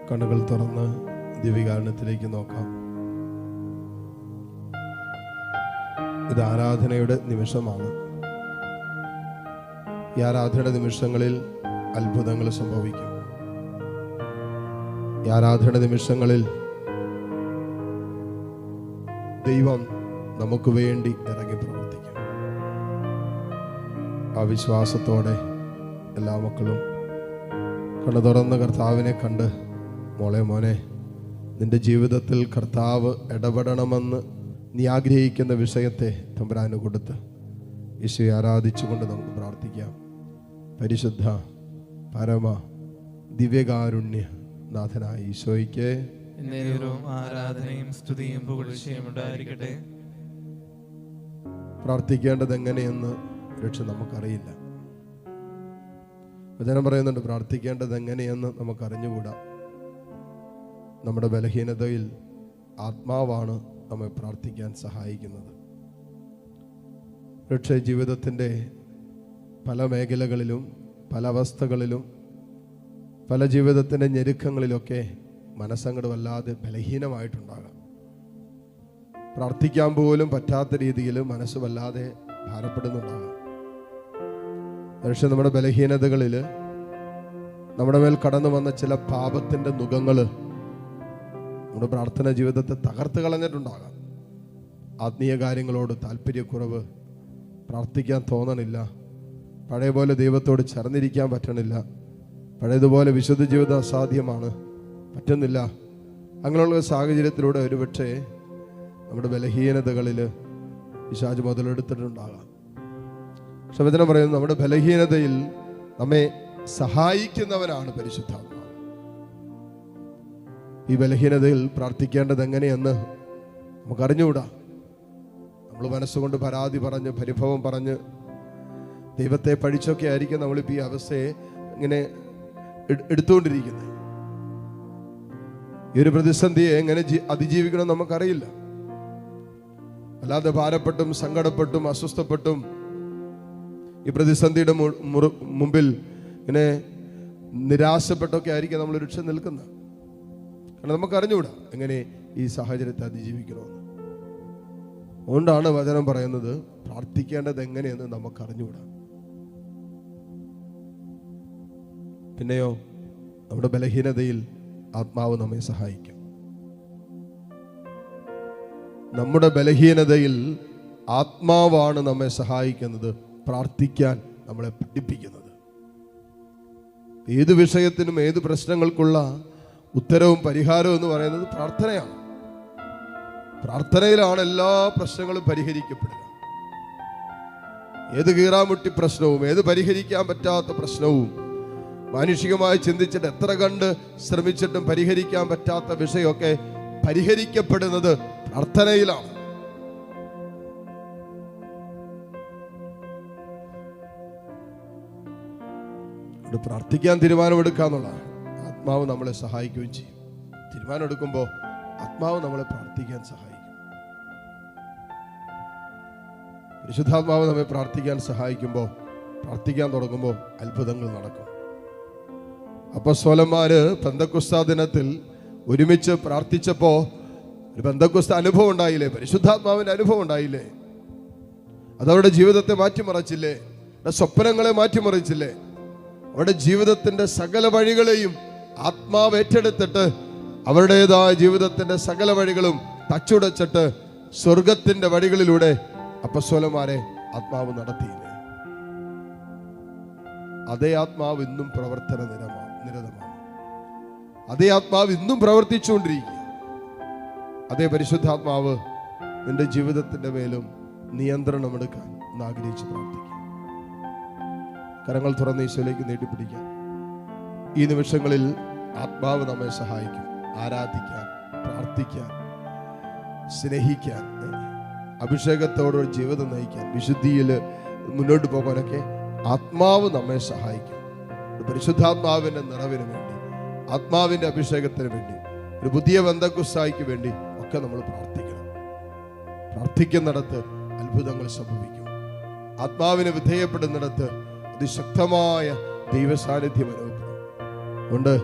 കണ്ണുകൾ തുറന്ന് ദിവ്യകാരുണ്യത്തിലേക്ക് നോക്കാം. ഇത് ആരാധനയുടെ നിമിഷമാണ്. ഈ ആരാധനയുടെ നിമിഷങ്ങളിൽ അത്ഭുതങ്ങൾ സംഭവിക്കും. ഈ ആരാധനയുടെ നിമിഷങ്ങളിൽ ദൈവം നമുക്ക് വേണ്ടി ഇറങ്ങി പ്രവർത്തിക്കും. ആ വിശ്വാസത്തോടെ എല്ലാ മക്കളും കണ്ണു തുറന്ന് കർത്താവിനെ കണ്ട്, മോനെ, നിന്റെ ജീവിതത്തിൽ കർത്താവ് ഇടപെടണമെന്ന് നീ ആഗ്രഹിക്കുന്ന വിഷയത്തെ തമ്പുരാന് കൊടുത്ത് ഈശോയെ ആരാധിച്ചുകൊണ്ട് നമുക്ക് പ്രാർത്ഥിക്കാം. പരിശുദ്ധ പരമ ദിവ്യകാരുണ്യ നാഥനായ ഈശോയ്ക്ക് ആരാധനയും സ്തുതിയും പുകഴ്ചയും ഉണ്ടായിരിക്കട്ടെ. പ്രാർത്ഥിക്കേണ്ടത് എങ്ങനെയെന്ന് രക്ഷ നമുക്കറിയില്ല. വചനം പറയുന്നുണ്ട്, പ്രാർത്ഥിക്കേണ്ടത് എങ്ങനെയെന്ന് നമുക്കറിഞ്ഞുകൂടാ. നമ്മുടെ ബലഹീനതയിൽ ആത്മാവാണ് നമ്മെ പ്രാർത്ഥിക്കാൻ സഹായിക്കുന്നത്. രക്ഷ ജീവിതത്തിൻ്റെ പല മേഖലകളിലും, പല അവസ്ഥകളിലും, പല ജീവിതത്തിൻ്റെ ഞെരുക്കങ്ങളിലൊക്കെ മനസ്സങ്ങട് വല്ലാതെ ബലഹീനമായിട്ടുണ്ടാകാം. പ്രാർത്ഥിക്കാൻ പോലും പറ്റാത്ത രീതിയിൽ മനസ്സ് വല്ലാതെ ഭാരപ്പെടുന്നുണ്ടാകാം. പക്ഷെ നമ്മുടെ ബലഹീനതകളിൽ നമ്മുടെ മേൽ കടന്നു വന്ന ചില പാപത്തിൻ്റെ നുകങ്ങൾ നമ്മുടെ പ്രാർത്ഥന ജീവിതത്തെ തകർത്ത് കളഞ്ഞിട്ടുണ്ടാകാം. ആത്മീയ കാര്യങ്ങളോട് താല്പര്യക്കുറവ്, പ്രാർത്ഥിക്കാൻ തോന്നണില്ല, പഴയ പോലെ ദൈവത്തോട് ചേർന്നിരിക്കാൻ പറ്റണില്ല, പഴയതുപോലെ വിശുദ്ധ ജീവിതം അസാധ്യമാണ്, പറ്റുന്നില്ല. അങ്ങനെയുള്ള സാഹചര്യത്തിലൂടെ ഒരുപക്ഷെ നമ്മുടെ ബലഹീനതകളിൽ പിശാച് മുതലെടുത്തിട്ടുണ്ടാകാം. പക്ഷെ വചനം പറയുന്നത്, നമ്മുടെ ബലഹീനതയിൽ നമ്മെ സഹായിക്കുന്നവനാണ് പരിശുദ്ധാത്മാവ്. ഈ ബലഹീനതയിൽ പ്രാർത്ഥിക്കേണ്ടത് എങ്ങനെയെന്ന് നമുക്കറിഞ്ഞുകൂടാ. നമ്മൾ മനസ്സുകൊണ്ട് പരാതി പറഞ്ഞ്, പരിഭവം പറഞ്ഞ്, ദൈവത്തെ പഴിച്ചൊക്കെ ആയിരിക്കും നമ്മളിപ്പോൾ ഈ അവസ്ഥയെ ഇങ്ങനെ എടുത്തുകൊണ്ടിരിക്കുന്നത്. ഈ ഒരു പ്രതിസന്ധിയെ എങ്ങനെ അതിജീവിക്കണം നമുക്കറിയില്ല. അല്ലാതെ ഭാരപ്പെട്ടും സങ്കടപ്പെട്ടും അസ്വസ്ഥപ്പെട്ടും ഈ പ്രതിസന്ധിയുടെ മുമ്പിൽ ഇങ്ങനെ നിരാശപ്പെട്ടൊക്കെ ആയിരിക്കും നമ്മൾ രക്ഷ നിൽക്കുന്നത്. കാരണം നമുക്കറിഞ്ഞുകൂടാ എങ്ങനെ ഈ സാഹചര്യത്തെ അതിജീവിക്കണമെന്ന്. അതുകൊണ്ടാണ് വചനം പറയുന്നത്, പ്രാർത്ഥിക്കേണ്ടത് എങ്ങനെയെന്ന് നമുക്കറിഞ്ഞുകൂടാ. പിന്നെയോ നമ്മുടെ ബലഹീനതയിൽ ആത്മാവ് നമ്മെ സഹായിക്കും. നമ്മുടെ ബലഹീനതയിൽ ആത്മാവാണ് നമ്മെ സഹായിക്കുന്നത്, പ്രാർത്ഥിക്കാൻ നമ്മളെ പഠിപ്പിക്കുന്നത്. ഏത് വിഷയത്തിനും ഏത് പ്രശ്നങ്ങൾക്കുള്ള ഉത്തരവും പരിഹാരവും എന്ന് പറയുന്നത് പ്രാർത്ഥനയാണ്. പ്രാർത്ഥനയിലാണ് എല്ലാ പ്രശ്നങ്ങളും പരിഹരിക്കപ്പെടുക. ഏത് കീറാമുട്ടി പ്രശ്നവും, ഏത് പരിഹരിക്കാൻ പറ്റാത്ത പ്രശ്നവും, മാനുഷികമായി ചിന്തിച്ചിട്ട് എത്ര കണ്ട് ശ്രമിച്ചിട്ടും പരിഹരിക്കാൻ പറ്റാത്ത വിഷയമൊക്കെ പരിഹരിക്കപ്പെടുന്നത് പ്രാർത്ഥനയിലാണ്. പ്രാർത്ഥിക്കാൻ തീരുമാനമെടുക്കാന്നുള്ളതാണ്. ആത്മാവ് നമ്മളെ സഹായിക്കുകയും ചെയ്യും. തീരുമാനമെടുക്കുമ്പോൾ ആത്മാവ് നമ്മളെ പ്രാർത്ഥിക്കാൻ സഹായിക്കും. പരിശുദ്ധാത്മാവ് നമ്മെ പ്രാർത്ഥിക്കാൻ സഹായിക്കുമ്പോൾ, പ്രാർത്ഥിക്കാൻ തുടങ്ങുമ്പോൾ അത്ഭുതങ്ങൾ നടക്കും. അപ്പോസ്തലന്മാര് പെന്തക്കോസ്താ ദിനത്തിൽ ഒരുമിച്ച് പ്രാർത്ഥിച്ചപ്പോൾ ഒരു പെന്തക്കോസ്താ അനുഭവം ഉണ്ടായില്ലേ? പരിശുദ്ധാത്മാവിന്റെ അനുഭവം ഉണ്ടായില്ലേ? അതവരുടെ ജീവിതത്തെ മാറ്റിമറിച്ചില്ലേ? സ്വപ്നങ്ങളെ മാറ്റിമറിച്ചില്ലേ? അവരുടെ ജീവിതത്തിന്റെ സകല വഴികളെയും ആത്മാവ് ഏറ്റെടുത്തിട്ട് അവരുടേതായ ജീവിതത്തിന്റെ സകല വഴികളും തച്ചുടച്ചിട്ട് സ്വർഗത്തിന്റെ വഴികളിലൂടെ അപ്പോസ്തലന്മാരെ ആത്മാവ് നടത്തിയില്ലേ? അതേ ആത്മാവ് ഇന്നും പ്രവർത്തന നിരതമാണ്. അതേ ആത്മാവ് ഇന്നും പ്രവർത്തിച്ചുകൊണ്ടിരിക്കുക. അതേ പരിശുദ്ധാത്മാവ് നിന്റെ ജീവിതത്തിന്റെ മേലും നിയന്ത്രണം എടുക്കാൻ ഒന്ന് ആഗ്രഹിച്ച് പ്രാർത്ഥിക്കുക. കരങ്ങൾ തുറന്ന് ഈശോയിലേക്ക് നീട്ടിപ്പിടിക്കാം. ഈ നിമിഷങ്ങളിൽ ആത്മാവ് നമ്മെ സഹായിക്കും. ആരാധിക്കാൻ, പ്രാർത്ഥിക്കാൻ, സ്നേഹിക്കാൻ, അഭിഷേകത്തോടൊരു ജീവിതം നയിക്കാൻ, വിശുദ്ധിയിൽ മുന്നോട്ട് പോകാനൊക്കെ ആത്മാവ് നമ്മെ സഹായിക്കും. പരിശുദ്ധാത്മാവിന്റെ നിറവിന് വേണ്ടി, ആത്മാവിന്റെ അഭിഷേകത്തിന് വേണ്ടി, ഒരു പുതിയ പെന്തക്കോസ്തായ്ക്ക് വേണ്ടി ഒക്കെ നമ്മൾ പ്രാർത്ഥിക്കണം. പ്രാർത്ഥിക്കുന്നിടത്ത് അത്ഭുതങ്ങൾ സംഭവിക്കും. ആത്മാവിന് വിധേയപ്പെടുന്നിടത്ത് അതിശക്തമായ ദൈവസാന്നിധ്യം അനുഭവപ്പെടും. അതുകൊണ്ട്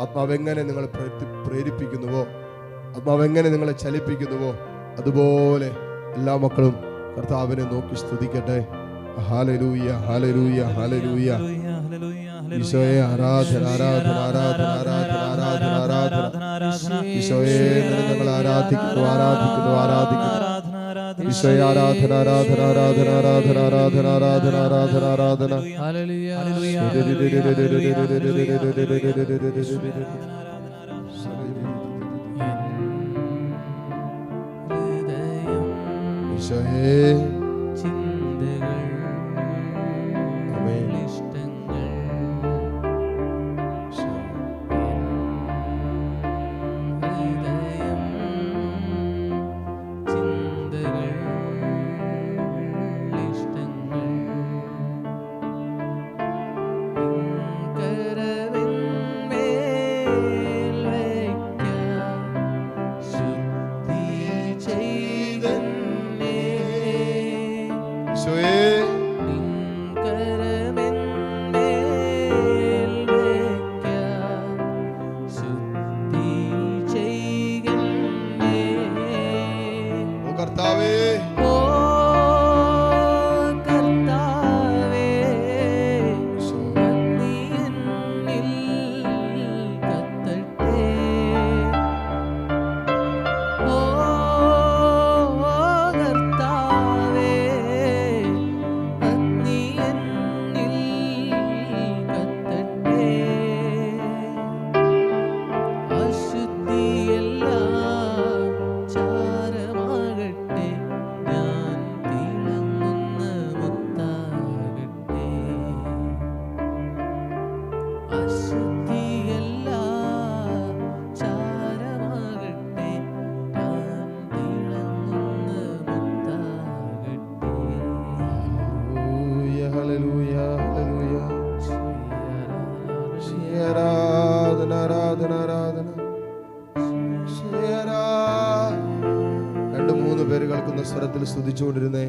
ആത്മാവ് എങ്ങനെ നിങ്ങളെ പ്രേരിപ്പിക്കുന്നുവോ, ആത്മാവ് എങ്ങനെ നിങ്ങളെ ചലിപ്പിക്കുന്നുവോ, അതുപോലെ എല്ലാ മക്കളും കർത്താവിനെ നോക്കി സ്തുതിക്കട്ടെ. ഹല്ലേലൂയ, ഹല്ലേലൂയ, ഹല്ലേലൂയ. ഈശോയെ ആരാധന, ആരാധന, ആരാധന, ആരാധന, ആരാധന, ആരാധന. ഈശോയെ ഞങ്ങൾ ആരാധിക്കുന്നു, ആരാധിക്കുന്നു, ആരാധിക്കുന്നു. ഈശോയെ ആരാധന, ആരാധന, ആരാധന, ആരാധന, ആരാധന, ആരാധന, ആരാധന, ആരാധന. ഈശോയെ സ്വരത്തിൽ സ്തുതിച്ചുകൊണ്ടിരുന്നേ.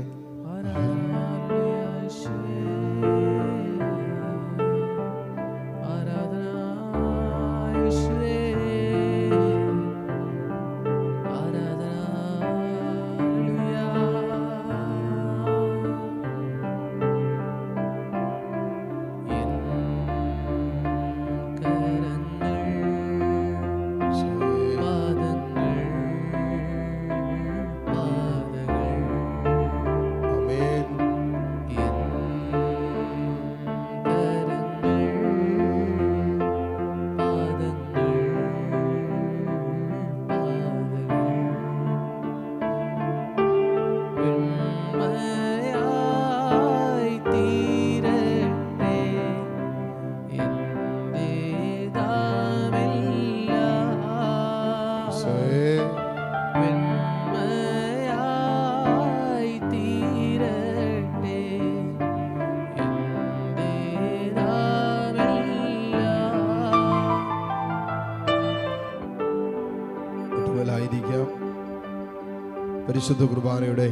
പരിശുദ്ധ കുർബാനയുടെ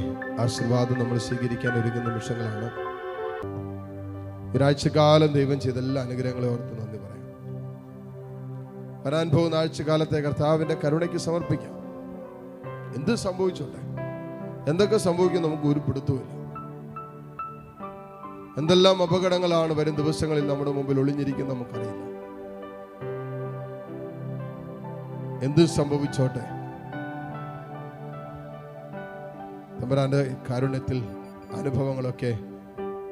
ആശീർവാദം നമ്മൾ സ്വീകരിക്കാൻ ഒരുങ്ങുന്ന നിമിഷങ്ങളാണ്. ഒരാഴ്ചക്കാലം ദൈവം ചെയ്ത എല്ലാ അനുഗ്രഹങ്ങളെ ഓർത്ത് നന്ദി പറയാം. വരാൻ പോകുന്ന ആഴ്ചക്കാലത്തെ കർത്താവിന്റെ കരുണയ്ക്ക് സമർപ്പിക്കാം. എന്ത് സംഭവിച്ചോട്ടെ, എന്തൊക്കെ സംഭവിക്കും നമുക്ക് ഒരു പിടുത്തവുമില്ല. എന്തെല്ലാം അപകടങ്ങളാണ് വരും ദിവസങ്ങളിൽ നമ്മുടെ മുമ്പിൽ ഒളിഞ്ഞിരിക്കുന്നത് നമുക്കറിയില്ല. എന്ത് സംഭവിച്ചോട്ടെ, തമ്പുരാന്റെ കാരുണ്യത്തിൽ അനുഭവങ്ങളൊക്കെ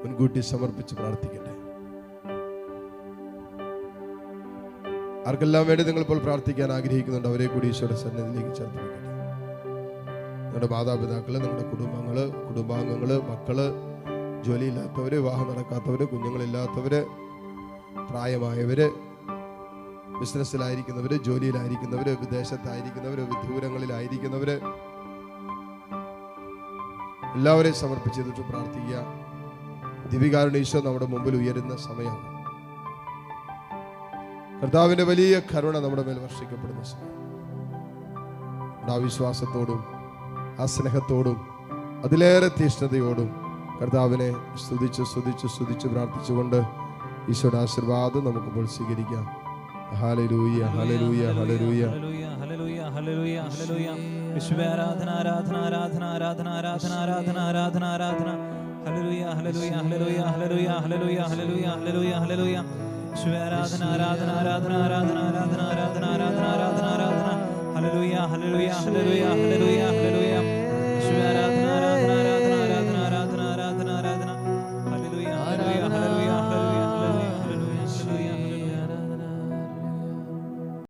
മുൻകൂട്ടി സമർപ്പിച്ച് പ്രാർത്ഥിക്കട്ടെ. ആർക്കെല്ലാം വേണ്ടി നിങ്ങൾ ഇപ്പോൾ പ്രാർത്ഥിക്കാൻ ആഗ്രഹിക്കുന്നുണ്ട് അവരെ കൂടി ഈശോയുടെ സന്നിധിയിലേക്ക് ചേർത്ത് വെക്കട്ടെ. നിങ്ങളുടെ മാതാപിതാക്കള്, നിങ്ങളുടെ കുടുംബാംഗങ്ങള്, മക്കള്, ജോലിയില്ലാത്തവര്, വിവാഹം നടക്കാത്തവര്, കുഞ്ഞുങ്ങളില്ലാത്തവര്, പ്രായമായവര്, ബിസിനസ്സിലായിരിക്കുന്നവര്, ജോലിയിലായിരിക്കുന്നവര്, വിദേശത്തായിരിക്കുന്നവര്, വിദൂരങ്ങളിലായിരിക്കുന്നവര്, എല്ലാവരെയും സമർപ്പിച്ചിട്ട് പ്രാർത്ഥിക്കുക. ദിവ്യകാരുണ്യ ഈശോ നമ്മുടെ മുമ്പിൽ ഉയരുന്ന സമയമാണ്. കർത്താവിന്റെ വലിയ കരുണ നമ്മുടെ മേൽ വർഷിക്കപ്പെടുന്ന സമയം. ആ വിശ്വാസത്തോടും ആ സ്നേഹത്തോടും അതിലേറെ തീഷ്ണതയോടും കർത്താവിനെ സ്തുതിച്ച് പ്രാർത്ഥിച്ചുകൊണ്ട് ഈശോയുടെ ആശീർവാദം നമുക്കിപ്പോൾ സ്വീകരിക്കാം. ഹല്ലേലൂയ ഹല്ലേലൂയ ഹല്ലേലൂയ ഹല്ലേലൂയ ഹല്ലേലൂയ ഹല്ലേലൂയ. യേശുവേ ആരാധന ആരാധന ആരാധന ആരാധന ആരാധന ആരാധന ആരാധന ആരാധന. ഹല്ലേലൂയ ഹല്ലേലൂയ ഹല്ലേലൂയ ഹല്ലേലൂയ ഹല്ലേലൂയ ഹല്ലേലൂയ ഹല്ലേലൂയ ഹല്ലേലൂയ. യേശുവേ ആരാധന ആരാധന ആരാധന ആരാധന ആരാധന ആരാധന ആരാധന ആരാധന ആരാധന. ഹല്ലേലൂയ ഹല്ലേലൂയ ഹല്ലേലൂയ ഹല്ലേലൂയ